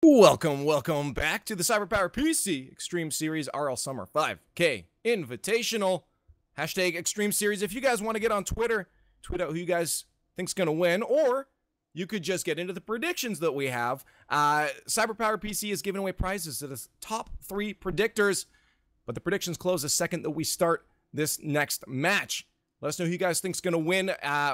Welcome back to the CyberpowerPC Extreme Series RL Summer 5K Invitational. Hashtag Extreme Series. If you guys want to get on Twitter, tweet out who you guys think's going to win, or you could just get into the predictions that we have. CyberpowerPC is giving away prizes to the top 3 predictors, but the predictions close the second that we start this next match. Let us know who you guys think's going to win.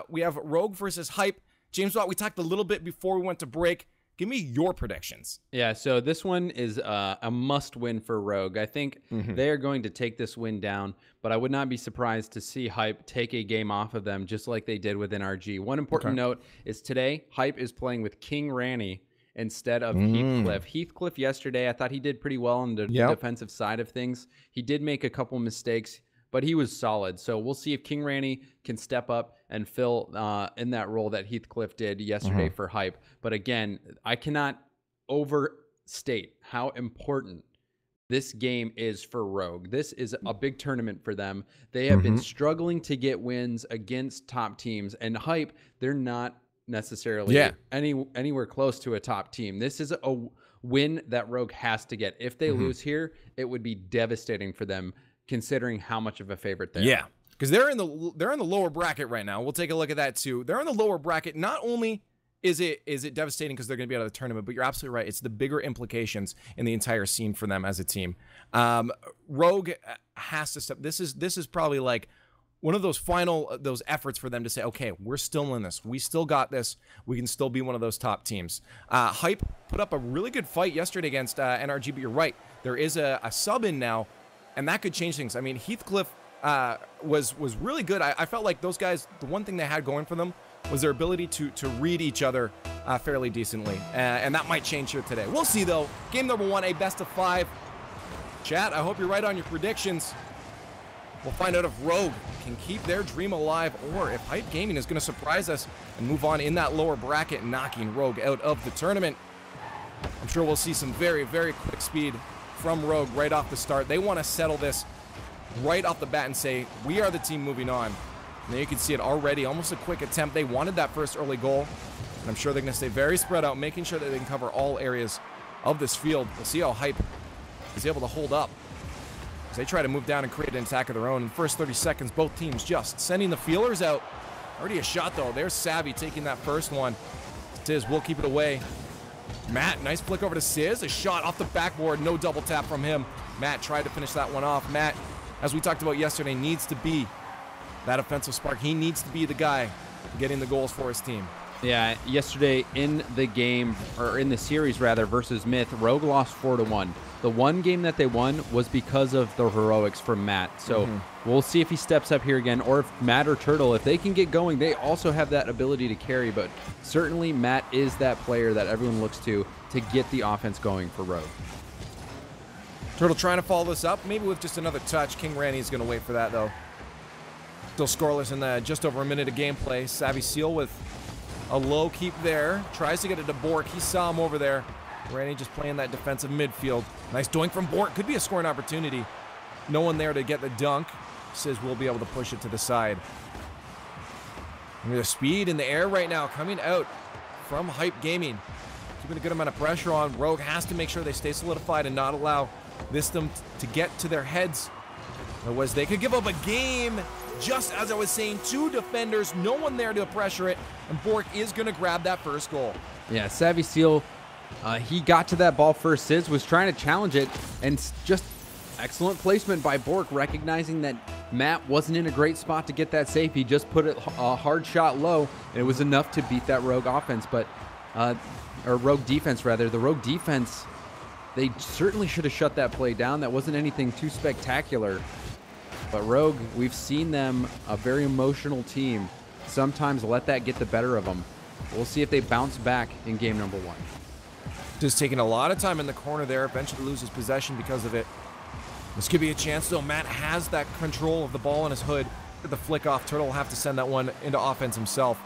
We have Rogue versus Hype. James Watt, we talked a little bit before we went to break. Give me your predictions. Yeah, so this one is a must-win for Rogue. I think they are going to take this win down, but I would not be surprised to see Hype take a game off of them, just like they did with NRG. One important note is today, Hype is playing with King Ranny instead of Heathcliff. Heathcliff yesterday, I thought he did pretty well on the defensive side of things. He did make a couple mistakes, but he was solid. So we'll see if King Ranny can step up and fill in that role that Heathcliff did yesterday for Hype. But again, I cannot overstate how important this game is for Rogue. This is a big tournament for them. They have been struggling to get wins against top teams, and Hype, they're not necessarily anywhere close to a top team. This is a win that Rogue has to get. If they lose here, it would be devastating for them, considering how much of a favorite they are. Because they're in the lower bracket right now. We'll take a look at that too. They're in the lower bracket. Not only is it devastating because they're going to be out of the tournament, but you're absolutely right. It's the bigger implications in the entire scene for them as a team. Rogue has to step. This is probably like one of those those efforts for them to say, okay, we're still in this. We still got this. We can still be one of those top teams. Hype put up a really good fight yesterday against NRG, but you're right. There is a sub in now, and that could change things. I mean, Heathcliff was really good. I felt like those guys, the one thing they had going for them was their ability to read each other fairly decently. And that might change here today. We'll see, though. Game number 1, a best of 5. Chat, I hope you're right on your predictions. We'll find out if Rogue can keep their dream alive or if Hype Gaming is going to surprise us and move on in that lower bracket, knocking Rogue out of the tournament. I'm sure we'll see some very, very quick speed from Rogue right off the start. They want to settle this right off the bat and say, we are the team moving on. And you can see it already, almost a quick attempt. They wanted that first early goal, and I'm sure they're going to stay very spread out, making sure that they can cover all areas of this field. We'll see how Hype is able to hold up as they try to move down and create an attack of their own. In the first 30 seconds, both teams just sending the feelers out. Already a shot, though. There's Savvy taking that first one. Tiz will keep it away. Matt, nice flick over to Sizz. A shot off the backboard, no double tap from him. Matt tried to finish that one off. Matt, as we talked about yesterday, needs to be that offensive spark. He needs to be the guy getting the goals for his team. Yeah, yesterday in the game, or in the series rather, versus Myth, Rogue lost 4-1. The one game that they won was because of the heroics from Matt. So we'll see if he steps up here again, or if Matt or Turtle, if they can get going, they also have that ability to carry. But certainly Matt is that player that everyone looks to get the offense going for Rogue. Turtle trying to follow this up, maybe with just another touch. King Ranny is going to wait for that, though. Still scoreless in just over a minute of gameplay. Savvy Seal with a low keep there. Tries to get it to Bork. He saw him over there. Ranny just playing that defensive midfield. Nice doink from Bork. Could be a scoring opportunity. No one there to get the dunk. Sizz will be able to push it to the side. And the speed in the air right now coming out from Hype Gaming. Keeping a good amount of pressure on. Rogue has to make sure they stay solidified and not allow this to get to their heads. Otherwise, they could give up a game. Just as I was saying, 2 defenders, no one there to pressure it, and Bork is going to grab that first goal. Yeah, Savvy Seal, he got to that ball first. Sizz was trying to challenge it, and just excellent placement by Bork, recognizing that Matt wasn't in a great spot to get that save. He just put it a hard shot low, and it was enough to beat that Rogue offense, or Rogue defense, rather. The Rogue defense, they certainly should have shut that play down. That wasn't anything too spectacular. But Rogue, we've seen them, a very emotional team, sometimes let that get the better of them. We'll see if they bounce back in game number 1. Just taking a lot of time in the corner there, eventually loses possession because of it. This could be a chance, though. Matt has that control of the ball in his hood. The flick off, Turtle will have to send that one into offense himself.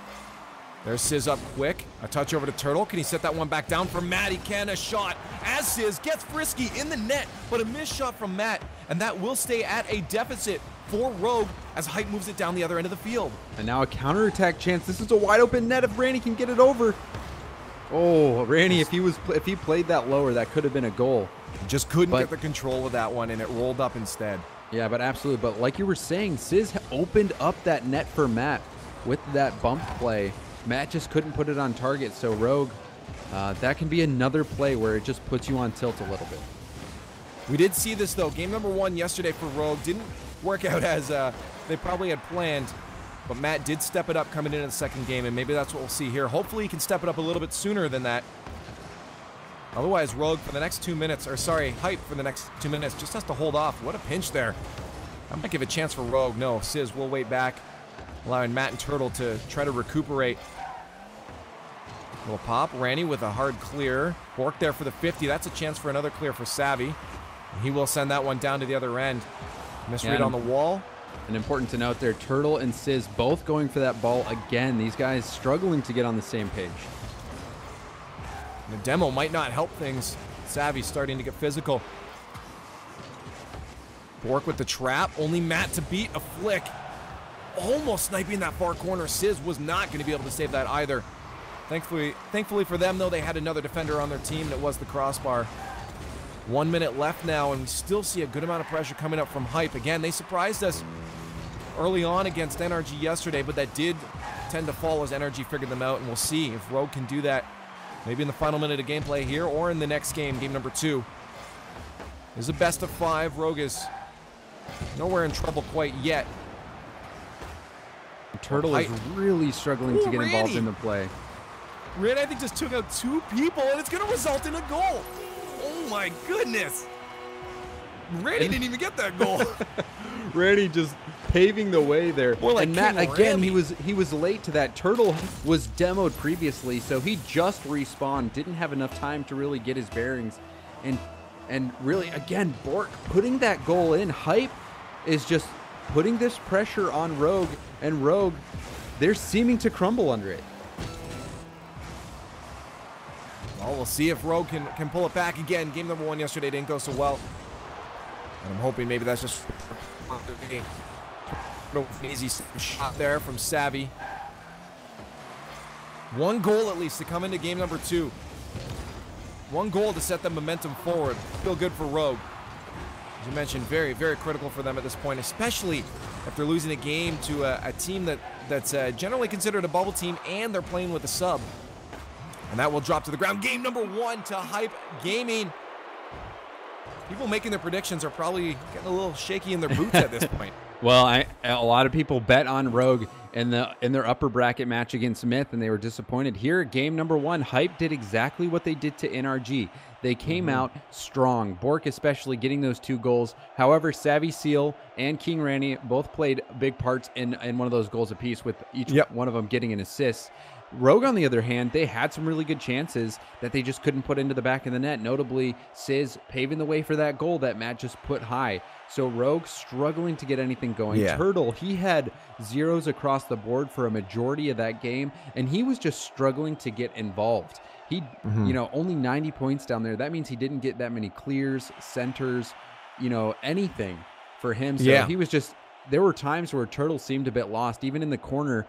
There's Sizz up quick. A touch over to Turtle. Can he set that one back down for Matt? He can. A shot as Sizz gets frisky in the net, but a missed shot from Matt, and that will stay at a deficit for Rogue as Hype moves it down the other end of the field. And now a counterattack chance. This is a wide open net if Randy can get it over. Oh, Randy, if he played that lower, that could have been a goal. Just couldn't get the control of that one, and it rolled up instead. Yeah, but absolutely. But like you were saying, Sizz opened up that net for Matt with that bump play. Matt just couldn't put it on target. So Rogue, that can be another play where it just puts you on tilt a little bit. We did see this, though. Game number 1 yesterday for Rogue didn't work out as they probably had planned. But Matt did step it up coming into the second game, and maybe that's what we'll see here. Hopefully he can step it up a little bit sooner than that. Otherwise, Rogue for the next 2 minutes, or sorry, Hype for the next 2 minutes, just has to hold off. What a pinch there. I might give a chance for Rogue. No, Sizz will wait back, allowing Matt and Turtle to try to recuperate. Little pop. Randy with a hard clear. Bork there for the 50. That's a chance for another clear for Savvy. He will send that one down to the other end. Misread on the wall. And important to note there, Turtle and Sizz both going for that ball again. These guys struggling to get on the same page. The demo might not help things. Savvy starting to get physical. Bork with the trap. Only Matt to beat a flick. Almost sniping that far corner. Sizz was not going to be able to save that either. Thankfully for them, though, they had another defender on their team, and it was the crossbar. 1 minute left now, and we still see a good amount of pressure coming up from Hype. Again, they surprised us early on against NRG yesterday, but that did tend to fall as NRG figured them out, and we'll see if Rogue can do that maybe in the final minute of gameplay here or in the next game, game number 2. This is a best of 5. Rogue is nowhere in trouble quite yet. Turtle is really struggling to get involved in the play. Randy, I think, just took out 2 people, and it's going to result in a goal. Oh my goodness. Randy didn't even get that goal. Randy just paving the way there. More like and Matt, King again, Randy. he was late to that. Turtle was demoed previously, so he just respawned. Didn't have enough time to really get his bearings. And really, again, Bork putting that goal in. Hype is just putting this pressure on Rogue, and Rogue, they're seeming to crumble under it. Well, we'll see if Rogue can pull it back again. Game number 1 yesterday didn't go so well. And I'm hoping maybe that's just an easy shot there from Savvy. 1 goal at least to come into game number 2. 1 goal to set the momentum forward. Feel good for Rogue. As you mentioned, very, very critical for them at this point, especially after losing a game to a team that's generally considered a bubble team, and they're playing with a sub. And that will drop to the ground. Game number 1 to Hype Gaming. People making their predictions are probably getting a little shaky in their boots at this point. Well, a lot of people bet on Rogue in their upper bracket match against Smith, and they were disappointed. Here, game number 1, Hype did exactly what they did to NRG. They came out strong. Bork especially getting those 2 goals. However, Savvy Seal and King Randy both played big parts in one of those goals apiece, with each one of them getting an assist. Rogue, on the other hand, they had some really good chances that they just couldn't put into the back of the net. Notably, Sizz paving the way for that goal that Matt just put high. So Rogue struggling to get anything going. Yeah. Turtle, he had zeros across the board for a majority of that game, and he was just struggling to get involved. He, only 90 points down there. That means he didn't get that many clears, centers, anything for him. So he was just... There were times where Turtle seemed a bit lost, even in the corner,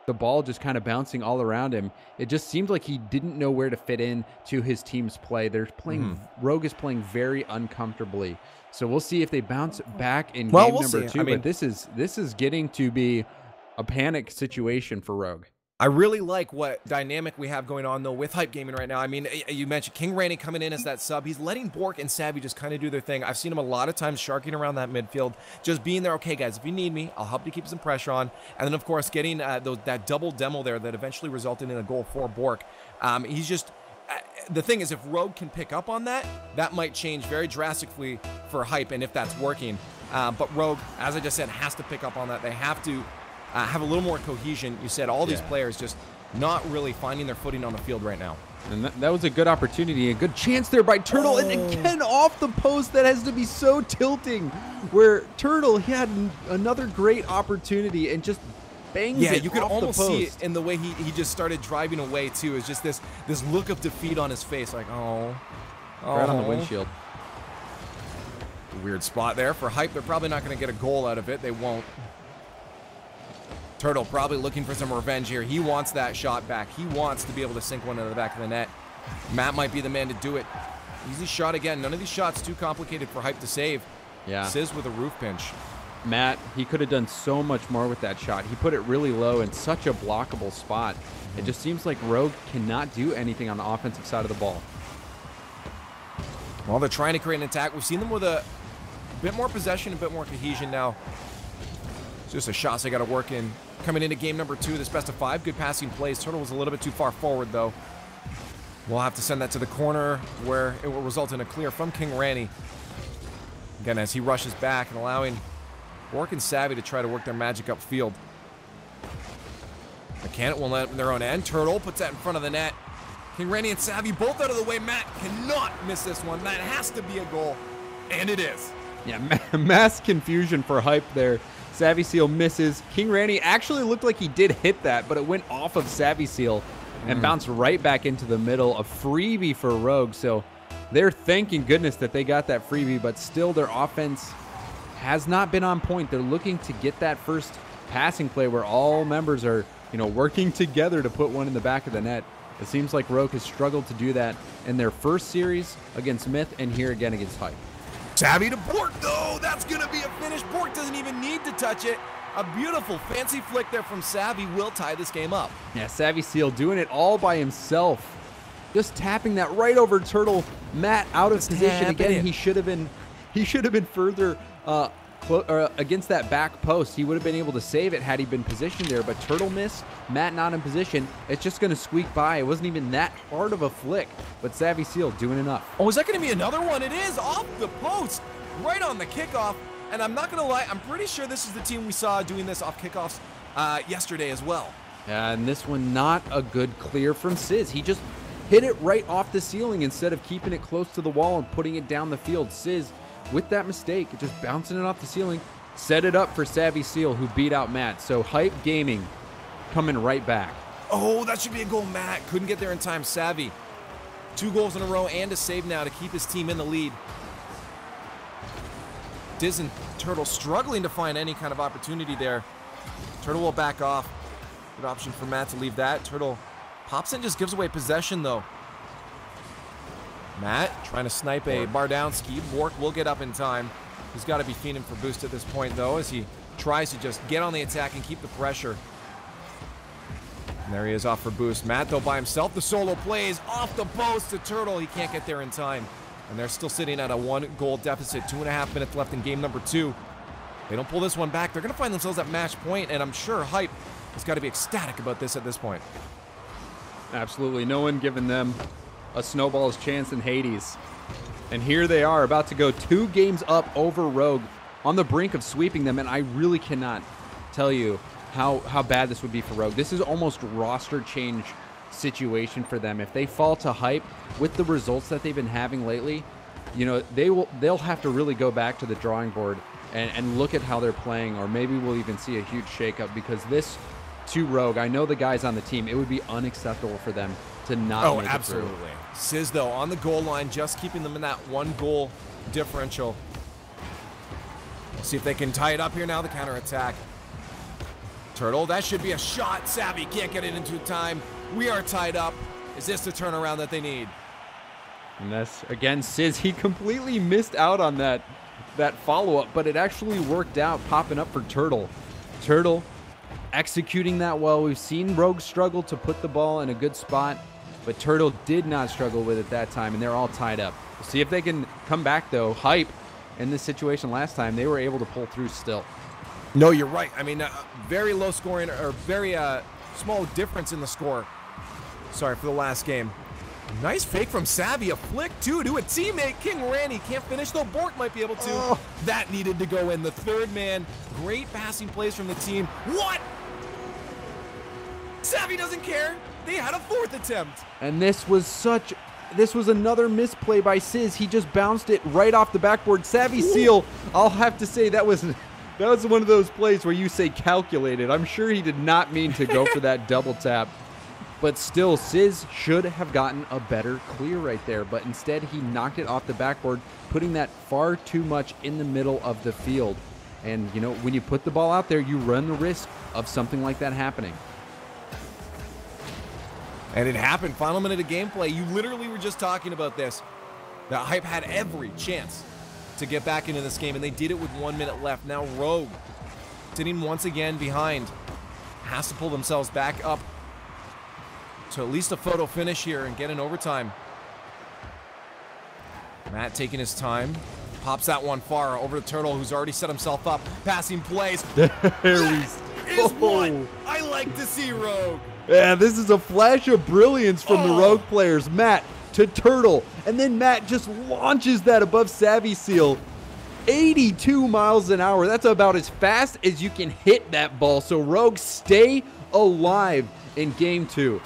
the ball just kind of bouncing all around him. It just seemed like he didn't know where to fit in to his team's play. They're playing, Rogue is playing very uncomfortably. So we'll see if they bounce back in game number 2. But this is getting to be a panic situation for Rogue. I really like what dynamic we have going on, though, with Hype Gaming right now. I mean, you mentioned King Randy coming in as that sub. He's letting Bork and Savvy just kind of do their thing. I've seen him a lot of times sharking around that midfield, just being there. Okay, guys, if you need me, I'll help you keep some pressure on. And then, of course, getting that double demo there that eventually resulted in a goal for Bork. He's just... the thing is, if Rogue can pick up on that, that might change very drastically for Hype, and if that's working. But Rogue, as I just said, has to pick up on that. They have to... have a little more cohesion. You said all these players just not really finding their footing on the field right now. And that was a good opportunity, a good chance there by Turtle. And again, off the post, that has to be so tilting, where Turtle, he had another great opportunity and just bangs it you could off almost the post. see it in the way he just started driving away, too. It's just this look of defeat on his face, like, Right on the windshield. Weird spot there for Hype. They're probably not going to get a goal out of it. They won't. Turtle probably looking for some revenge here. He wants that shot back. He wants to be able to sink one into the back of the net. Matt might be the man to do it. Easy shot again. None of these shots too complicated for Hype to save. Yeah. Sizz with a roof pinch. Matt, he could have done so much more with that shot. He put it really low in such a blockable spot. It just seems like Rogue cannot do anything on the offensive side of the ball. Well, they're trying to create an attack. We've seen them with a bit more possession, a bit more cohesion now. It's just a shots they got to work in. Coming into game number 2, this best of 5. Good passing plays. Turtle was a little bit too far forward, though. We'll have to send that to the corner where it will result in a clear from King Ranny. Again, as he rushes back and allowing Bork and Savvy to try to work their magic upfield. Mechanic will let up in their own end. Turtle puts that in front of the net. King Ranny and Savvy both out of the way. Matt cannot miss this one. That has to be a goal. And it is. Yeah, mass confusion for Hype there. Savvy Seal misses. King Ranny actually looked like he did hit that, but it went off of Savvy Seal and bounced right back into the middle. A freebie for Rogue, so they're thanking goodness that they got that freebie, but still their offense has not been on point. They're looking to get that first passing play where all members are, working together to put one in the back of the net. It seems like Rogue has struggled to do that in their first series against Myth and here again against Hype. Savvy to Bork, though. That's going to be a finish. Bork doesn't even need to touch it. A beautiful fancy flick there from Savvy will tie this game up. Yeah, Savvy Seal doing it all by himself. Just tapping that right over Turtle. Matt out of position again. He should have been further against that back post. He would have been able to save it had he been positioned there, but Turtle missed. Matt not in position. It's just going to squeak by. It wasn't even that hard of a flick, but Savvy Seal doing enough. Oh, is that going to be another one? It is off the post, right on the kickoff. And I'm not going to lie, I'm pretty sure this is the team we saw doing this off kickoffs yesterday as well. Yeah, and this one not a good clear from Sizz. He just hit it right off the ceiling instead of keeping it close to the wall and putting it down the field. Sizz, with that mistake, just bouncing it off the ceiling, set it up for Savvy Seal, who beat out Matt. So Hype Gaming coming right back. Oh, that should be a goal, Matt. Couldn't get there in time. Savvy, 2 goals in a row and a save now to keep his team in the lead. Diz and Turtle struggling to find any kind of opportunity there. Turtle will back off. Good option for Matt to leave that. Turtle pops in, just gives away possession, though. Matt trying to snipe a bar down ski. Bork will get up in time. He's got to be fiending for boost at this point, though, as he tries to just get on the attack and keep the pressure. And there he is off for boost. Matt, though, by himself. The solo plays off the post to Turtle. He can't get there in time. And they're still sitting at a 1-goal deficit. 2.5 minutes left in game number 2. They don't pull this one back, they're going to find themselves at match point, and I'm sure Hype has got to be ecstatic about this at this point. Absolutely. No one giving them a snowball's chance in Hades. And here they are, about to go 2 games up over Rogue, on the brink of sweeping them, and I really cannot tell you how bad this would be for Rogue. This is almost roster change situation for them. If they fall to Hype with the results that they've been having lately, they'll have to really go back to the drawing board and look at how they're playing, or maybe we'll even see a huge shakeup, because this to Rogue, I know the guys on the team, it would be unacceptable for them to not make it through. Sizz, though, on the goal line, just keeping them in that 1-goal differential. We'll see if they can tie it up here now, the counterattack. Turtle, that should be a shot. Savvy can't get it into time. We are tied up. Is this the turnaround that they need? And that's, again, Sizz, he completely missed out on that follow-up, but it actually worked out, popping up for Turtle. Turtle executing that well. We've seen Rogue struggle to put the ball in a good spot, but Turtle did not struggle with it that time, and they're all tied up. We'll see if they can come back, though. Hype, in this situation last time, they were able to pull through still. No, you're right. I mean, very low scoring, or very small difference in the score. Sorry for the last game. Nice fake from Savvy. A flick, too, to a teammate. King Randy can't finish, though. Bork might be able to. Oh. That needed to go in. The third man. Great passing plays from the team. What? Savvy doesn't care. They had a 4th attempt. And this was another misplay by Sizz. He just bounced it right off the backboard. Savvy Seal, I'll have to say that was one of those plays where you say calculated. I'm sure he did not mean to go for that double tap. But still, Sizz should have gotten a better clear right there. But instead, he knocked it off the backboard, putting that far too much in the middle of the field. And, you know, when you put the ball out there, you run the risk of something like that happening. And it happened. Final minute of gameplay. You literally were just talking about this. The Hype had every chance to get back into this game, and they did it with 1 minute left. Now Rogue, sitting once again behind, has to pull themselves back up to at least a photo finish here and get in overtime. Matt taking his time. Pops that one far over to Turtle, who's already set himself up. Passing plays. There is what I like to see, Rogue. Yeah, this is a flash of brilliance from the Rogue players. Matt to Turtle, and then Matt just launches that above Savvy Seal. 82 miles an hour. That's about as fast as you can hit that ball. So Rogue, stay alive in game 2.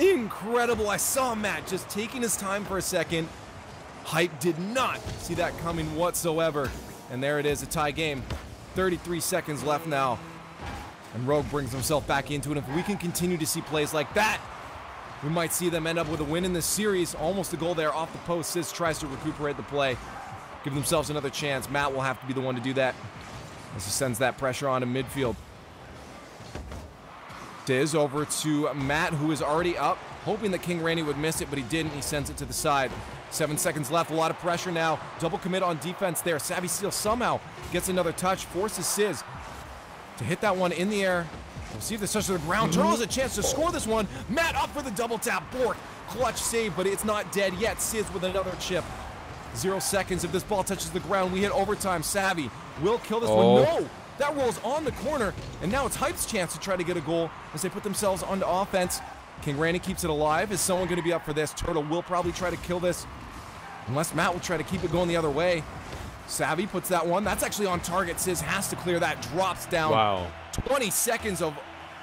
Incredible. I saw Matt just taking his time for a second. Hype did not see that coming whatsoever. And there it is, a tie game. 33 seconds left now. And Rogue brings himself back into it. If we can continue to see plays like that, we might see them end up with a win in this series. Almost a goal there off the post. Sis tries to recuperate the play. Give themselves another chance. Matt will have to be the one to do that as he sends that pressure on in midfield. Diz over to Matt, who is already up, hoping that King Randy would miss it, but he didn't. He sends it to the side. 7 seconds left. A lot of pressure now. Double commit on defense there. Savvy Seal somehow gets another touch, forces Sizz to hit that one in the air. We'll see if this touches the ground. Turtle has a chance to score this one. Matt up for the double tap. Bork, clutch save, but it's not dead yet. Sizz with another chip. 0 seconds. If this ball touches the ground, we hit overtime. Savvy will kill this one. No! That rolls on the corner, and now it's Hype's chance to try to get a goal as they put themselves onto offense. King Randy keeps it alive. Is someone going to be up for this? Turtle will probably try to kill this, unless Matt will try to keep it going the other way. Savvy puts that one. That's actually on target. Sizz has to clear that. Drops down. Wow. 20 seconds of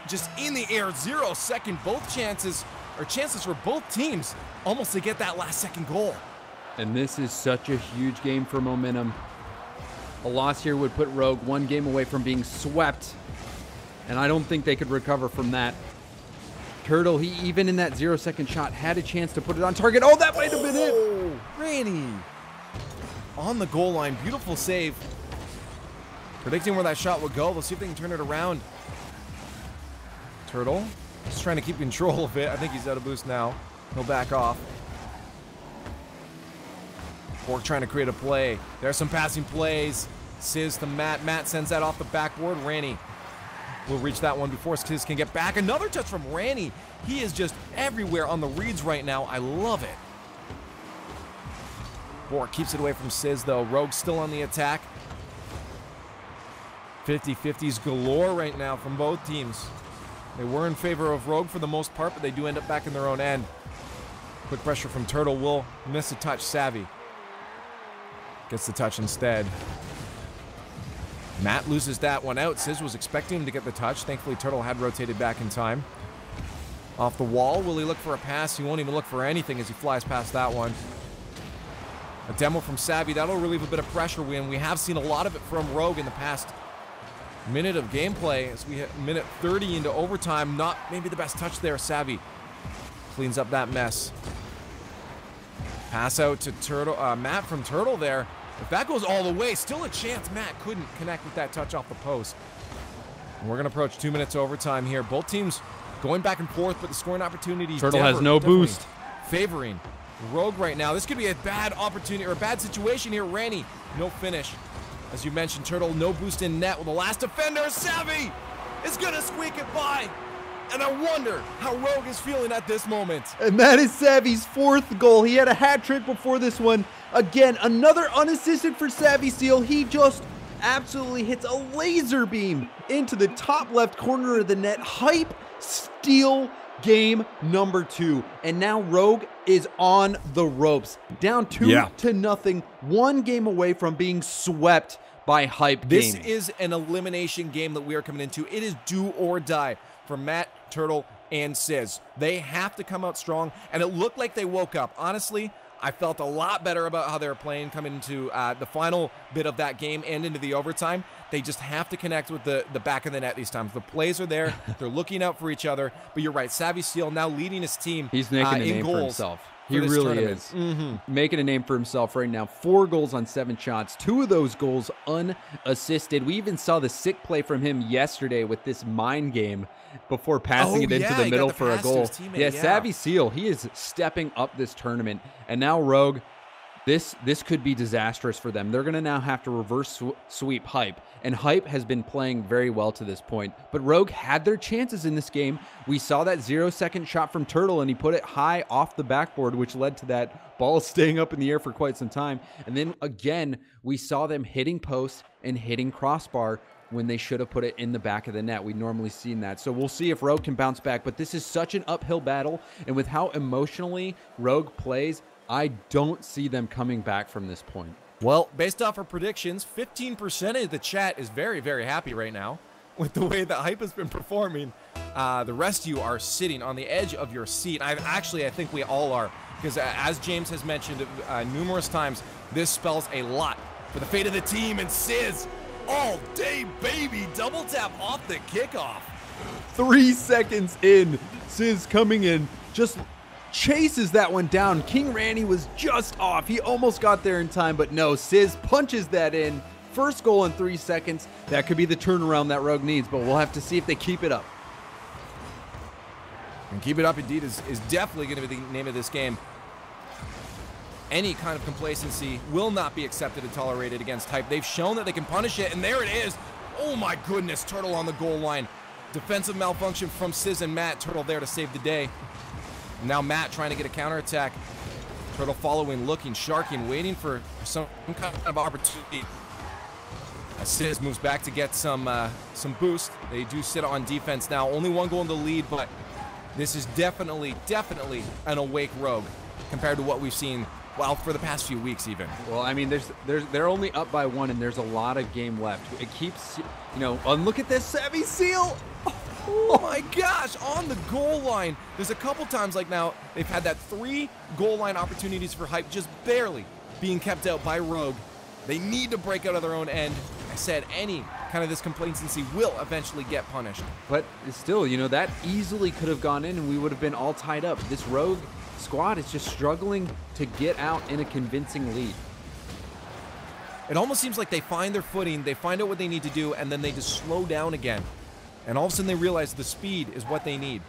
just in the air. 0 second. Both chances for both teams almost to get that last second goal. And this is such a huge game for momentum. A loss here would put Rogue 1 game away from being swept, and I don't think they could recover from that. Turtle, he even in that 0 second shot had a chance to put it on target. Oh, that might have been it. Randy on the goal line. Beautiful save. Predicting where that shot would go. Let's see if they can turn it around. Turtle just trying to keep control of it. I think he's out of boost now. He'll back off. Bork trying to create a play. There's some passing plays. Sizz to Matt. Matt sends that off the backboard. Randy will reach that one before Sizz can get back. Another touch from Randy. He is just everywhere on the reads right now. I love it. Bork keeps it away from Sizz, though. Rogue still on the attack. 50-50s galore right now from both teams. They were in favor of Rogue for the most part, but they do end up back in their own end. Quick pressure from Turtle will miss a touch. Savvy gets the touch instead. Matt loses that one out. Sizz was expecting him to get the touch. Thankfully, Turtle had rotated back in time. Off the wall, will he look for a pass? He won't even look for anything as he flies past that one. A demo from Savvy. That'll relieve a bit of pressure when we have seen a lot of it from Rogue in the past minute of gameplay as we hit minute 30 into overtime. Not maybe the best touch there. Savvy cleans up that mess. Pass out to Turtle, Matt from Turtle there. If that goes all the way, still a chance. Matt couldn't connect with that touch off the post. And we're going to approach 2 minutes overtime here. Both teams going back and forth, but the scoring opportunities Turtle has no boost. Favoring Rogue right now. This could be a bad opportunity or a bad situation here. Randy, no finish. As you mentioned, Turtle, no boost in net with the last defender. Savvy is going to squeak it by. And I wonder how Rogue is feeling at this moment. And that is Savvy's 4th goal. He had a hat trick before this one. Again, another unassisted for Savvy Seal. He just absolutely hits a laser beam into the top left corner of the net. Hype steal game number 2. And now Rogue is on the ropes. Down 2-0. 1 game away from being swept by Hype This Gaming. is an elimination game that we are coming into. It is do or die for Matt, Turtle, and Sizz. They have to come out strong, and it looked like they woke up. Honestly, I felt a lot better about how they were playing coming into the final bit of that game and into the overtime. They just have to connect with the back of the net these times. The plays are there. They're looking out for each other. But you're right, Savvy Seal now leading his team He's making a in name goals. for himself. He really is making a name for himself right now. 4 goals on 7 shots. 2 of those goals unassisted. We even saw the sick play from him yesterday with this mind game before passing it into the middle for a goal. Yeah, Savvy Seal, he is stepping up this tournament. And now Rogue, this could be disastrous for them. They're going to now have to reverse sweep Hype. And Hype has been playing very well to this point. But Rogue had their chances in this game. We saw that 0-second shot from Turtle, and he put it high off the backboard, which led to that ball staying up in the air for quite some time. And then again, we saw them hitting post and hitting crossbar when they should have put it in the back of the net. We'd normally seen that. So we'll see if Rogue can bounce back. But this is such an uphill battle. And with how emotionally Rogue plays, I don't see them coming back from this point. Well, based off our predictions, 15% of the chat is very, very happy right now with the way that Hype has been performing. The rest of you are sitting on the edge of your seat. I think we all are, because as James has mentioned numerous times, this spells a lot for the fate of the team. And Sizz, all day, baby, double tap off the kickoff. 3 seconds in, Sizz coming in, just chases that one down. King Randy was just off. He almost got there in time, but no, Sizz punches that in. First goal in 3 seconds. That could be the turnaround that Rogue needs, but we'll have to see if they keep it up. And keep it up indeed is definitely going to be the name of this game. Any kind of complacency will not be accepted and tolerated against Hype. They've shown that they can punish it, and there it is. Oh my goodness, Turtle on the goal line. Defensive malfunction from Sizz and Matt. Turtle there to save the day. Now Matt trying to get a counterattack. Turtle following, looking, sharking, waiting for some kind of opportunity. As Sizz moves back to get some boost. They do sit on defense now. Only 1 goal in the lead, but this is definitely an awake Rogue compared to what we've seen, well, for the past few weeks even. Well, I mean, they're only up by 1, and there's a lot of game left. It keeps, you know, and look at this Savvy Seal. Oh my gosh, on the goal line. There's a couple times like now, they've had that 3 goal line opportunities for Hype just barely being kept out by Rogue. They need to break out of their own end. I said any kind of this complacency will eventually get punished. But still, you know, that easily could have gone in and we would have been all tied up. This Rogue squad is just struggling to get out in a convincing lead. It almost seems like they find their footing, they find out what they need to do, and then they just slow down again. And all of a sudden they realize the speed is what they need.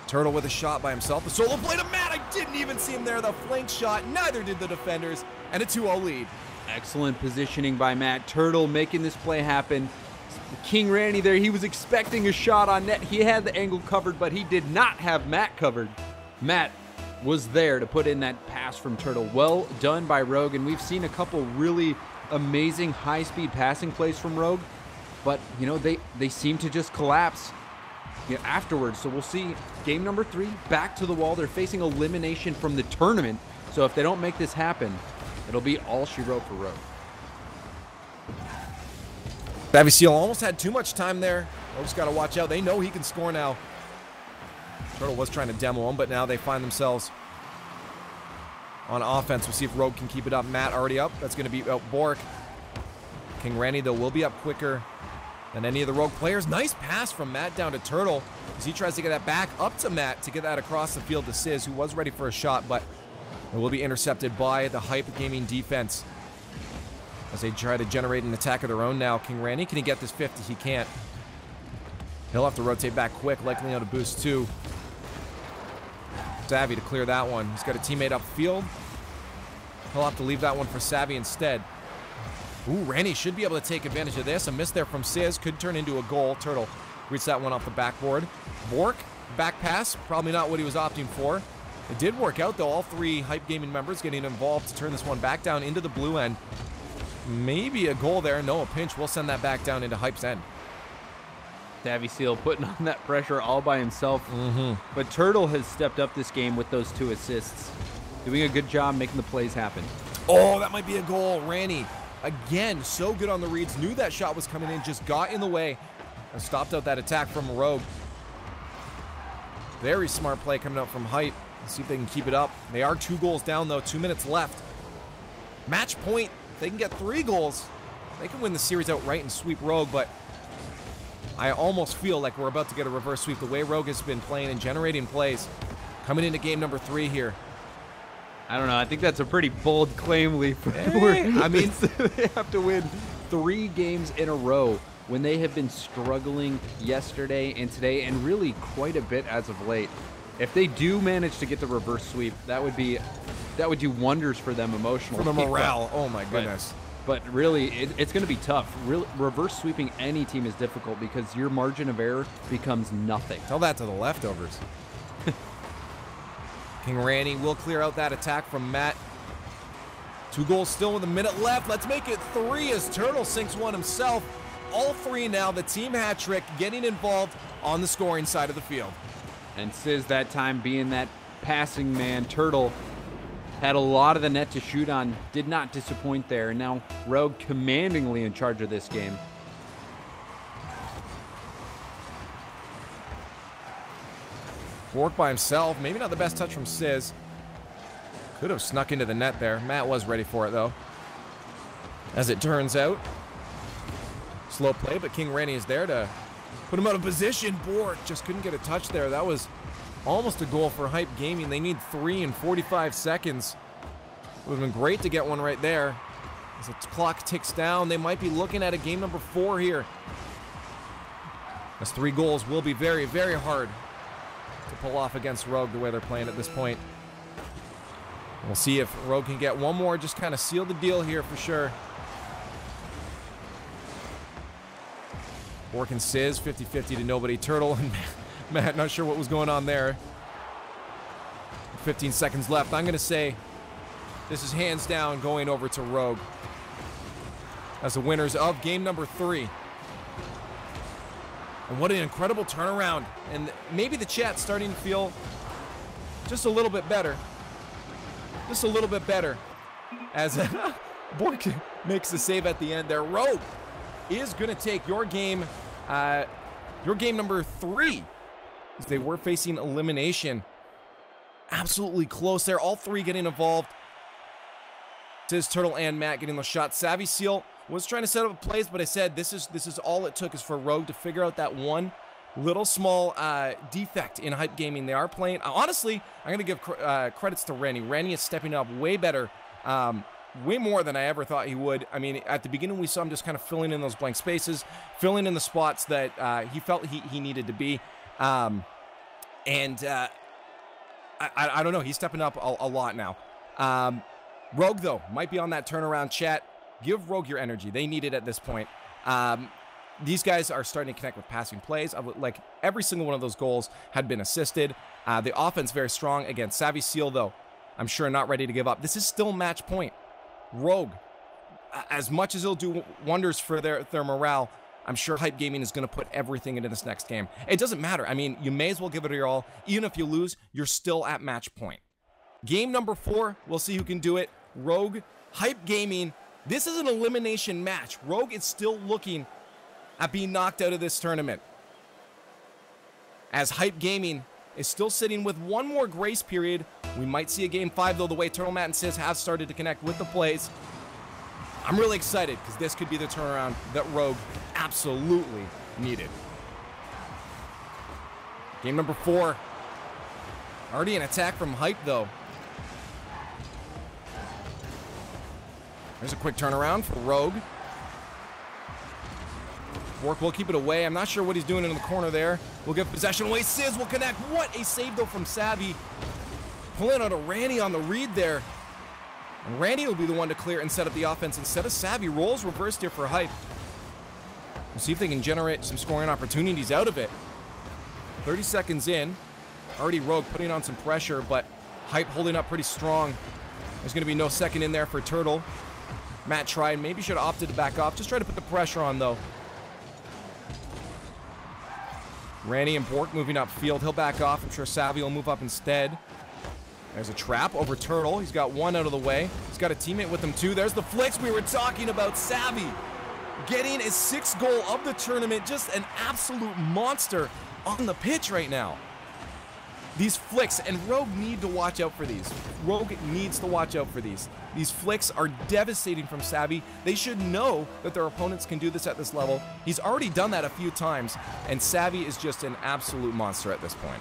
Turtle with a shot by himself. The solo play to Matt. I didn't even see him there. The flank shot. Neither did the defenders. And a 2-0 lead. Excellent positioning by Matt. Turtle making this play happen. King Randy there. He was expecting a shot on net. He had the angle covered, but he did not have Matt covered. Matt was there to put in that pass from Turtle. Well done by Rogue. And we've seen a couple really amazing high-speed passing plays from Rogue. But, you know, they seem to just collapse, you know, afterwards. So we'll see game number 3, back to the wall. They're facing elimination from the tournament. So if they don't make this happen, it'll be all she wrote for Rogue. Savvy Seal almost had too much time there. Rogue's got to watch out. They know he can score now. Turtle was trying to demo him, but now they find themselves on offense. We'll see if Rogue can keep it up. Matt already up. That's going to be out Bork. King Randy, though, will be up quicker than any of the Rogue players. Nice pass from Matt down to Turtle as he tries to get that back up to Matt to get that across the field to Sizz, who was ready for a shot, but it will be intercepted by the Hype Gaming defense as they try to generate an attack of their own now. King Randy, can he get this 50? He can't. He'll have to rotate back quick, likely on a boost too. Savvy to clear that one. He's got a teammate upfield. He'll have to leave that one for Savvy instead. Ooh, Randy should be able to take advantage of this. A miss there from Sizz could turn into a goal. Turtle reached that one off the backboard. Bork, back pass, probably not what he was opting for. It did work out, though. All 3 Hype Gaming members getting involved to turn this one back down into the blue end. Maybe a goal there. No, a pinch. We'll send that back down into Hype's end. Savvy Seal putting on that pressure all by himself. But Turtle has stepped up this game with those 2 assists. Doing a good job making the plays happen. Oh, that might be a goal. Randy, again, so good on the reads. Knew that shot was coming in. Just got in the way and stopped out that attack from Rogue. Very smart play coming out from Hype. Let's see if they can keep it up. They are 2 goals down, though. 2 minutes left. Match point. If they can get 3 goals, they can win the series outright and sweep Rogue, but I almost feel like we're about to get a reverse sweep. The way Rogue has been playing and generating plays Coming into game number 3 here. I don't know. I think that's a pretty bold claim, Lee. I mean, they have to win 3 games in a row when they have been struggling yesterday and today, and really quite a bit as of late. If they do manage to get the reverse sweep, that would do wonders for them emotionally. For the morale. Oh my goodness. But really, it's going to be tough. Reverse sweeping any team is difficult because your margin of error becomes nothing. Tell that to the leftovers. King Randy will clear out that attack from Matt. 2 goals still with a minute left. Let's make it 3 as Turtle sinks one himself. All 3 now, the team hat trick, getting involved on the scoring side of the field. And Sizz that time being that passing man. Turtle had a lot of the net to shoot on, did not disappoint there. And now Rogue commandingly in charge of this game. Bork by himself, maybe not the best touch from Sizz. Could have snuck into the net there. Matt was ready for it though. As it turns out, slow play, but King Rennie is there to put him out of position. Bork just couldn't get a touch there. That was almost a goal for Hype Gaming. They need 3 in 45 seconds. It would have been great to get one right there. As the clock ticks down, they might be looking at a game number 4 here. As 3 goals will be very, very hard to pull off against Rogue the way they're playing at this point. We'll see if Rogue can get one more, just kind of seal the deal here for sure. Bork and Sizz, 50-50 to nobody. Turtle and Matt, not sure what was going on there. 15 seconds left. I'm going to say this is hands down going over to Rogue as the winners of game number 3. And what an incredible turnaround. And maybe the chat's starting to feel just a little bit better. Just a little bit better. As Bork makes the save at the end there. Rogue is going to take your game number 3. As they were facing elimination. Absolutely close there. All 3 getting involved. Sizz, Turtle, and Matt getting the shot. Savvy Seal was trying to set up plays, but I said this is all it took is for Rogue to figure out that one little small defect in Hype Gaming. They are playing. Honestly, I'm going to give credits to Rennie. Rennie is stepping up way better, way more than I ever thought he would. I mean, at the beginning, we saw him just kind of filling in those blank spaces, filling in the spots that he felt he needed to be. I don't know. He's stepping up a lot now. Rogue, though, might be on that turnaround. Chat, give Rogue your energy. They need it at this point. These guys are starting to connect with passing plays. Like, every single one of those goals had been assisted. The offense very strong. Again, Savvy Seal, though, I'm sure not ready to give up. This is still match point. Rogue, as much as it'll do wonders for their morale, I'm sure Hype Gaming is going to put everything into this next game. It doesn't matter. I mean, you may as well give it your all. Even if you lose, you're still at match point. Game number 4, we'll see who can do it. Rogue, Hype Gaming. This is an elimination match. Rogue is still looking at being knocked out of this tournament. As Hype Gaming is still sitting with one more grace period. We might see a game 5, though, the way Turtle, Matt, and Sizz have started to connect with the plays. I'm really excited because this could be the turnaround that Rogue absolutely needed. Game number 4. Already an attack from Hype, though. There's a quick turnaround for Rogue. Bork will keep it away. I'm not sure what he's doing in the corner there. We'll give possession away. Sizz will connect. What a save, though, from Savvy. Pulling out a Randy on the read there. And Randy will be the one to clear and set up the offense instead of Savvy. Rolls reversed here for Hype. We'll see if they can generate some scoring opportunities out of it. 30 seconds in. Already Rogue putting on some pressure, but Hype holding up pretty strong. There's going to be no second in there for Turtle. Matt tried. Maybe should have opted to back off. Just try to put the pressure on, though. Randy and Bork moving upfield. He'll back off. I'm sure Savvy will move up instead. There's a trap over Turtle. He's got one out of the way. He's got a teammate with him, too. There's the flicks we were talking about. Savvy getting his 6th goal of the tournament. Just an absolute monster on the pitch right now. These flicks, and Rogue need to watch out for these. Rogue needs to watch out for these. These flicks are devastating from Savvy. They should know that their opponents can do this at this level. He's already done that a few times, and Savvy is just an absolute monster at this point.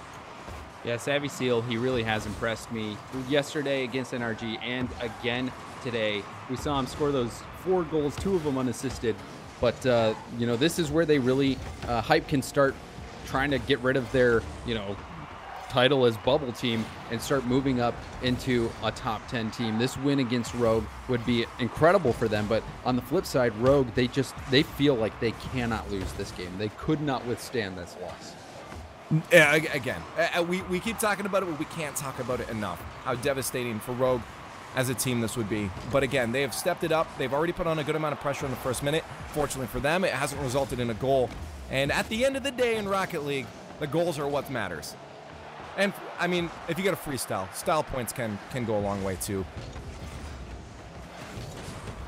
Yeah, Savvy Seal, he really has impressed me. Yesterday against NRG and again today, we saw him score those 4 goals, 2 of them unassisted. But, you know, this is where they really, Hype can start trying to get rid of their, you know, title as bubble team and start moving up into a top 10 team. This win against Rogue would be incredible for them, but on the flip side, Rogue, they feel like they cannot lose this game. They could not withstand this loss. Yeah, again, we keep talking about it, but we can't talk about it enough. How devastating for Rogue as a team this would be. But again, they have stepped it up. They've already put on a good amount of pressure in the first minute. Fortunately for them, it hasn't resulted in a goal. And at the end of the day in Rocket League, the goals are what matters. And, I mean, if you get a freestyle, style points can go a long way, too.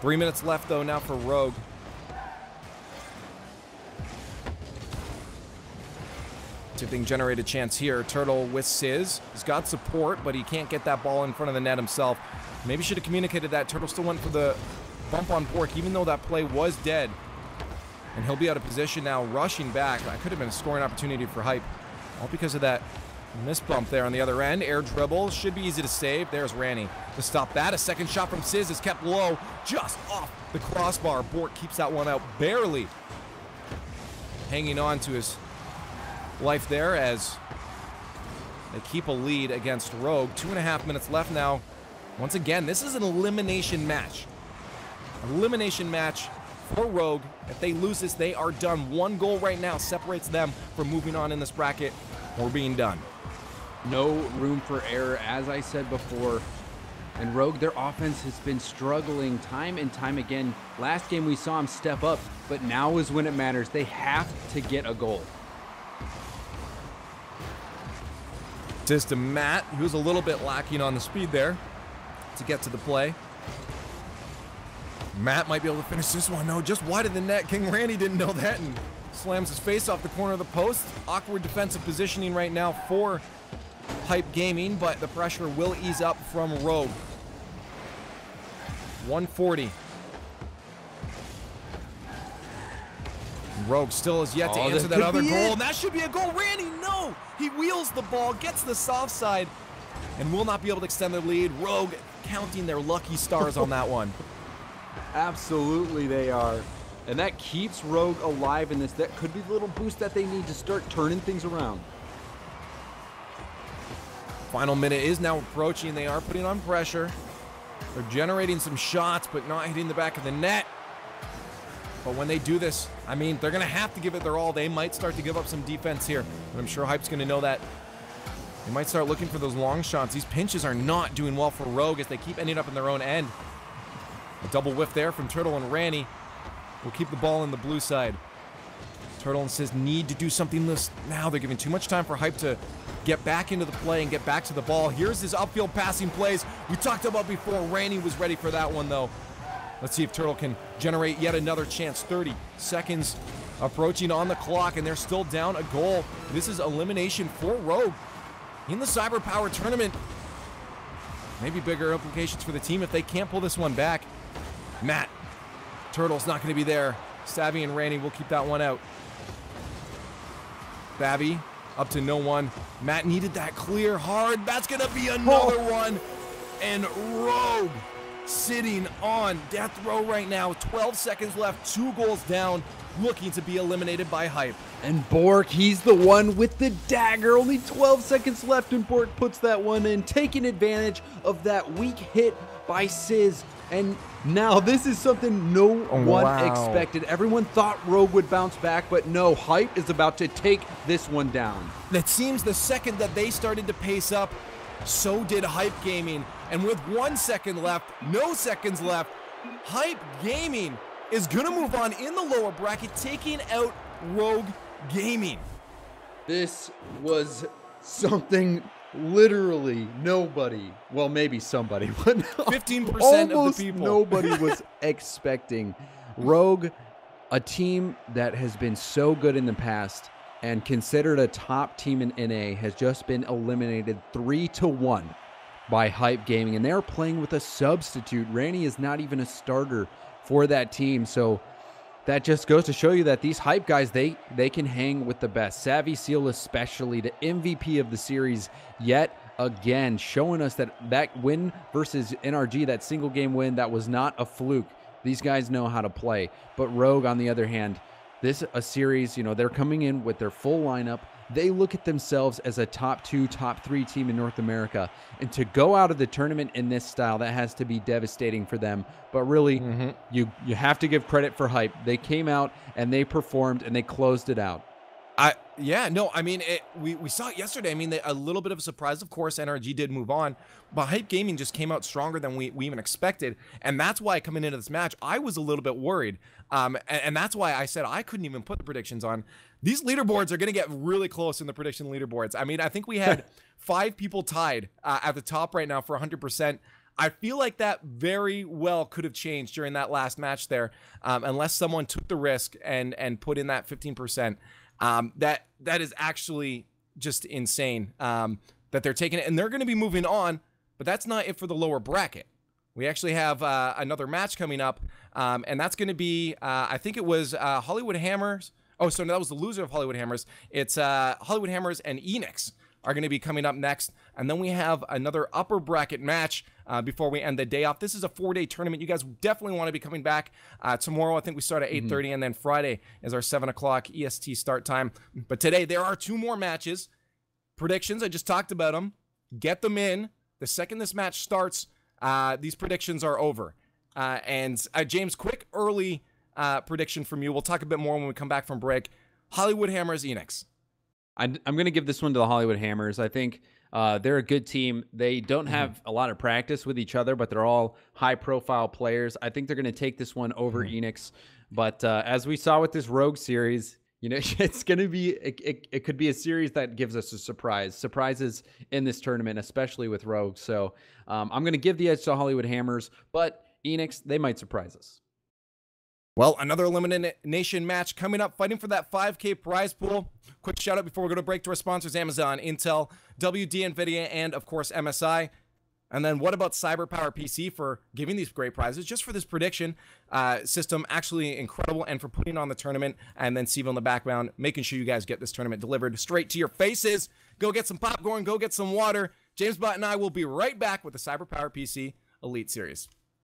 3 minutes left, though, now for Rogue. See if they can generate a chance here. Turtle with Sizz. He's got support, but he can't get that ball in front of the net himself. Maybe should have communicated that. Turtle still went for the bump on Bork, even though that play was dead. And he'll be out of position now, rushing back. That could have been a scoring opportunity for Hype. All because of that missed bump there on the other end. Air dribble. Should be easy to save. There's Ranny to stop that. A second shot from Sizz is kept low, just off the crossbar. Bork keeps that one out barely. Hanging on to his life there as they keep a lead against Rogue. 2.5 minutes left now. Once again, this is an elimination match. Elimination match for Rogue. If they lose this, they are done. 1 goal right now separates them from moving on in this bracket or being done. No room for error, as I said before. And Rogue, their offense has been struggling time and time again. Last game we saw them step up, but now is when it matters. They have to get a goal. Just to Matt, he was a little bit lacking on the speed there to get to the play. Matt might be able to finish this one. No, just wide of the net. King Randy didn't know that and slams his face off the corner of the post. Awkward defensive positioning right now for Hype Gaming, but the pressure will ease up from Rogue. 140. Rogue still has yet to answer that other goal, and that should be a goal. Randy, no! He wheels the ball, gets the soft side, and will not be able to extend their lead. Rogue counting their lucky stars on that one. Absolutely they are. And that keeps Rogue alive in this. That could be the little boost that they need to start turning things around. Final minute is now approaching. They are putting on pressure. They're generating some shots, but not hitting the back of the net. But when they do this, I mean, they're going to have to give it their all. They might start to give up some defense here. And I'm sure Hype's going to know that. They might start looking for those long shots. These pinches are not doing well for Rogue as they keep ending up in their own end. A double whiff there from Turtle and Ranny will keep the ball in the blue side. Turtle and Sizz need to do something this now. They're giving too much time for Hype to get back into the play and get back to the ball. Here's his upfield passing plays we talked about before. Ranny was ready for that one, though. Let's see if Turtle can generate yet another chance. 30 seconds approaching on the clock, and they're still down a goal. This is elimination for Rogue in the CyberPower tournament. Maybe bigger implications for the team if they can't pull this one back. Matt, Turtle's not going to be there. Savvy and Randy will keep that one out. Babby up to no one. Matt needed that clear hard. That's going to be another one. And Rogue sitting on death row right now. 12 seconds left, 2 goals down, looking to be eliminated by Hype. And Bork, he's the one with the dagger. Only 12 seconds left, and Bork puts that one in, taking advantage of that weak hit by Sizz. And now this is something no one expected. Everyone thought Rogue would bounce back, but no, Hype is about to take this one down. It seems the second that they started to pace up, so did Hype Gaming. And with 1 second left, no seconds left, Hype Gaming is going to move on in the lower bracket, taking out Rogue Gaming. This was something literally nobody, well, maybe somebody, but 15% of the people. Nobody was expecting. Rogue, a team that has been so good in the past and considered a top team in NA, has just been eliminated 3-1 by Hype Gaming, and they're playing with a substitute. Ranny is not even a starter for that team, so that just goes to show you that these hype guys, they can hang with the best. Savvy Seal especially, the MVP of the series yet again, showing us that win versus NRG, that single game win, that was not a fluke. These guys know how to play. But Rogue, on the other hand, this a series, you know, they're coming in with their full lineup. They look at themselves as a top 2, top 3 team in North America. And to go out of the tournament in this style, that has to be devastating for them. But really, you have to give credit for hype. They came out and they performed and they closed it out. Yeah, no, I mean, we saw it yesterday. I mean, a little bit of a surprise, of course. NRG did move on, but Hype Gaming just came out stronger than we even expected. And that's why coming into this match, I was a little bit worried. And that's why I said I couldn't even put the predictions on. These leaderboards are going to get really close in the prediction leaderboards. I mean, I think we had 5 people tied at the top right now for 100%. I feel like that very well could have changed during that last match there, unless someone took the risk and put in that 15%. That is actually just insane that they're taking it, and they're going to be moving on, but that's not it for the lower bracket. We actually have another match coming up, and that's going to be, I think it was Hollywood Hammers. Oh, so that was the loser of Hollywood Hammers. It's Hollywood Hammers and Enix are going to be coming up next, and then we have another upper bracket match before we end the day off. This is a 4-day tournament. You guys definitely want to be coming back tomorrow. I think we start at 8:30, and then Friday is our 7 o'clock EST start time. But today there are 2 more matches. Predictions, I just talked about them. Get them in. The second this match starts, these predictions are over. And James, quick early prediction from you. We'll talk a bit more when we come back from break. Hollywood Hammers, Enix. I'm going to give this one to the Hollywood Hammers. I think they're a good team. They don't have a lot of practice with each other, but they're all high-profile players. I think they're going to take this one over Enix. But as we saw with this Rogue series, you know, it's going to be it could be a series that gives us a surprise. Surprises in this tournament, especially with Rogue. So I'm going to give the edge to Hollywood Hammers, but Enix, they might surprise us. Well, another elimination match coming up, fighting for that 5K prize pool. Quick shout out before we go to break to our sponsors, Amazon, Intel, WD, NVIDIA, and of course, MSI. And then what about CyberpowerPC for giving these great prizes, just for this prediction system, actually incredible, and for putting on the tournament, and then Steve in the background, making sure you guys get this tournament delivered straight to your faces. Go get some popcorn, go get some water. James Bott and I will be right back with the CyberpowerPC Elite Series.